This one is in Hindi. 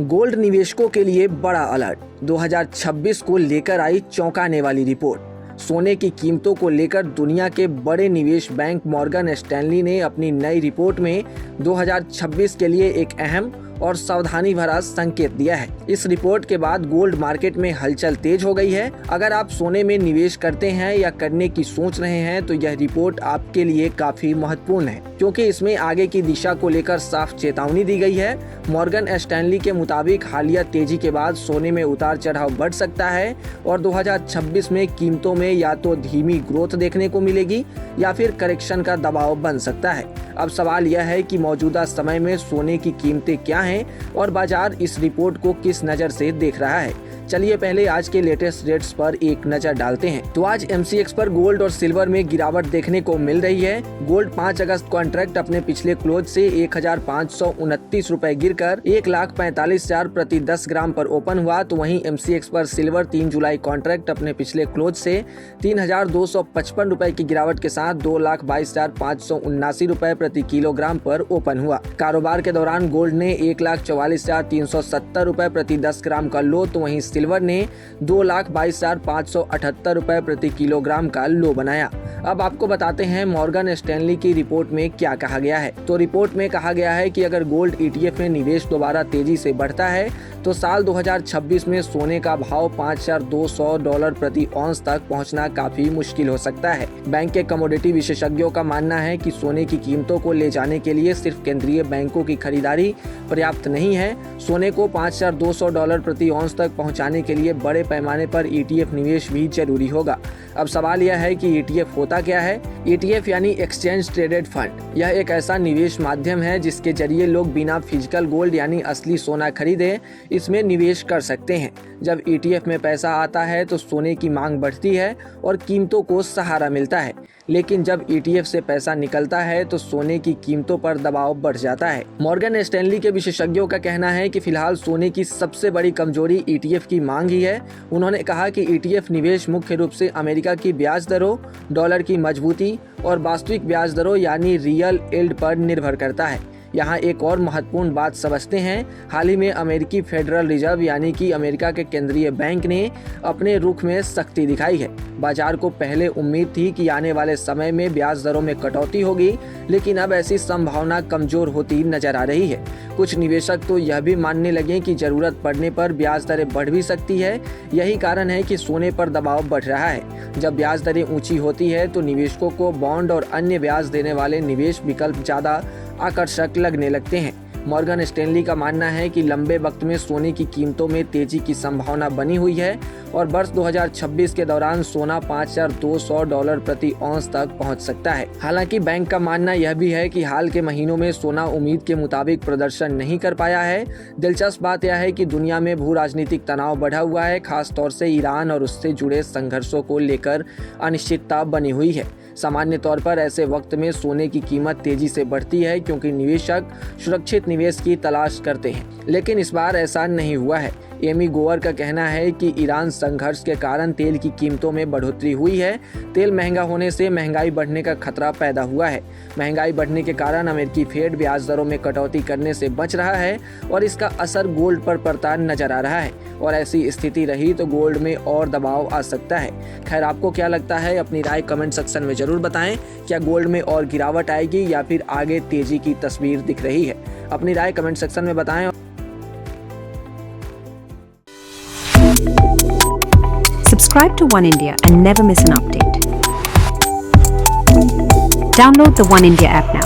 गोल्ड निवेशकों के लिए बड़ा अलर्ट। 2026 को लेकर आई चौंकाने वाली रिपोर्ट। सोने की कीमतों को लेकर दुनिया के बड़े निवेश बैंक मॉर्गन स्टैनली ने अपनी नई रिपोर्ट में 2026 के लिए एक अहम और सावधानी भरा संकेत दिया है। इस रिपोर्ट के बाद गोल्ड मार्केट में हलचल तेज हो गई है। अगर आप सोने में निवेश करते हैं या करने की सोच रहे हैं तो यह रिपोर्ट आपके लिए काफी महत्वपूर्ण है, क्योंकि इसमें आगे की दिशा को लेकर साफ चेतावनी दी गई है। मॉर्गन स्टैनली के मुताबिक हालिया तेजी के बाद सोने में उतार चढ़ाव बढ़ सकता है और 2026 में कीमतों में या तो धीमी ग्रोथ देखने को मिलेगी या फिर करेक्शन का दबाव बन सकता है। अब सवाल यह है कि मौजूदा समय में सोने की कीमतें क्या हैं और बाजार इस रिपोर्ट को किस नज़र से देख रहा है। चलिए पहले आज के लेटेस्ट रेट्स पर एक नजर डालते हैं। तो आज MCX पर गोल्ड और सिल्वर में गिरावट देखने को मिल रही है। गोल्ड 5 अगस्त कॉन्ट्रैक्ट अपने पिछले क्लोज से 1529 रुपए गिरकर 1,45,000 प्रति 10 ग्राम पर ओपन हुआ। तो वहीं MCX पर सिल्वर 3 जुलाई कॉन्ट्रैक्ट अपने पिछले क्लोज से 3,255 रुपए की गिरावट के साथ 2,22,579 रुपए प्रति किलोग्राम पर ओपन हुआ। कारोबार के दौरान गोल्ड ने 1,44,370 रुपए प्रति 10 ग्राम का लो, तो वहीं सिल्वर ने 2,22,578 रुपए प्रति किलोग्राम का लो बनाया। अब आपको बताते हैं मॉर्गन स्टैनली की रिपोर्ट में क्या कहा गया है। तो रिपोर्ट में कहा गया है कि अगर गोल्ड ETF में निवेश दोबारा तेजी से बढ़ता है तो साल 2026 में सोने का भाव $5,200 प्रति औंस तक पहुंचना काफी मुश्किल हो सकता है। बैंक के कमोडिटी विशेषज्ञों का मानना है कि सोने की कीमतों को ले जाने के लिए सिर्फ केंद्रीय बैंकों की खरीदारी पर्याप्त नहीं है। सोने को $5,200 प्रति औंस तक पहुंचाने के लिए बड़े पैमाने पर ETF निवेश भी जरूरी होगा। अब सवाल यह है कि ETF होता क्या है। ETF यानी एक्सचेंज ट्रेडेड फंड। यह एक ऐसा निवेश माध्यम है जिसके जरिए लोग बिना फिजिकल गोल्ड यानी असली सोना खरीदे इसमें निवेश कर सकते हैं। जब ETF में पैसा आता है तो सोने की मांग बढ़ती है और कीमतों को सहारा मिलता है, लेकिन जब ETF से पैसा निकलता है तो सोने की कीमतों पर दबाव बढ़ जाता है। मॉर्गन स्टैनली के विशेषज्ञों का कहना है कि फिलहाल सोने की सबसे बड़ी कमजोरी ETF की मांग ही है। उन्होंने कहा कि ETF निवेश मुख्य रूप से अमेरिका की ब्याज दरों, डॉलर की मजबूती और वास्तविक ब्याज दरों यानी रियल यील्ड पर निर्भर करता है। यहाँ एक और महत्वपूर्ण बात समझते हैं। हाल ही में अमेरिकी फेडरल रिजर्व यानी कि अमेरिका के केंद्रीय बैंक ने अपने रुख में सख्ती दिखाई है। बाजार को पहले उम्मीद थी कि आने वाले समय में ब्याज दरों में कटौती होगी, लेकिन अब ऐसी संभावना कमजोर होती नजर आ रही है। कुछ निवेशक तो यह भी मानने लगे कि जरूरत पड़ने पर ब्याज दरें बढ़ भी सकती है। यही कारण है कि सोने पर दबाव बढ़ रहा है। जब ब्याज दरें ऊंची होती है तो निवेशकों को बॉन्ड और अन्य ब्याज देने वाले निवेश विकल्प ज्यादा आकर्षक लगने लगते हैं। मॉर्गन स्टैनली का मानना है कि लंबे वक्त में सोने की कीमतों में तेजी की संभावना बनी हुई है और वर्ष 2026 के दौरान सोना $5,200 प्रति औंस तक पहुंच सकता है। हालांकि बैंक का मानना यह भी है कि हाल के महीनों में सोना उम्मीद के मुताबिक प्रदर्शन नहीं कर पाया है। दिलचस्प बात यह है कि दुनिया में भू राजनीतिक तनाव बढ़ा हुआ है, खासतौर से ईरान और उससे जुड़े संघर्षों को लेकर अनिश्चितता बनी हुई है। सामान्य तौर पर ऐसे वक्त में सोने की कीमत तेजी से बढ़ती है क्योंकि निवेशक सुरक्षित निवेश की तलाश करते हैं, लेकिन इस बार ऐसा नहीं हुआ है। एमी गोवर का कहना है कि ईरान संघर्ष के कारण तेल की कीमतों में बढ़ोतरी हुई है। तेल महंगा होने से महंगाई बढ़ने का खतरा पैदा हुआ है। महंगाई बढ़ने के कारण अमेरिकी फेड ब्याज दरों में कटौती करने से बच रहा है और इसका असर गोल्ड पर पड़ता नजर आ रहा है और ऐसी स्थिति रही तो गोल्ड में और दबाव आ सकता है। खैर, आपको क्या लगता है? अपनी राय कमेंट सेक्शन में जरूर बताएं। क्या गोल्ड में और गिरावट आएगी या फिर आगे तेजी की तस्वीर दिख रही है? अपनी राय कमेंट सेक्शन में बताएं। Subscribe to One India and never miss an update. Download the One India app now.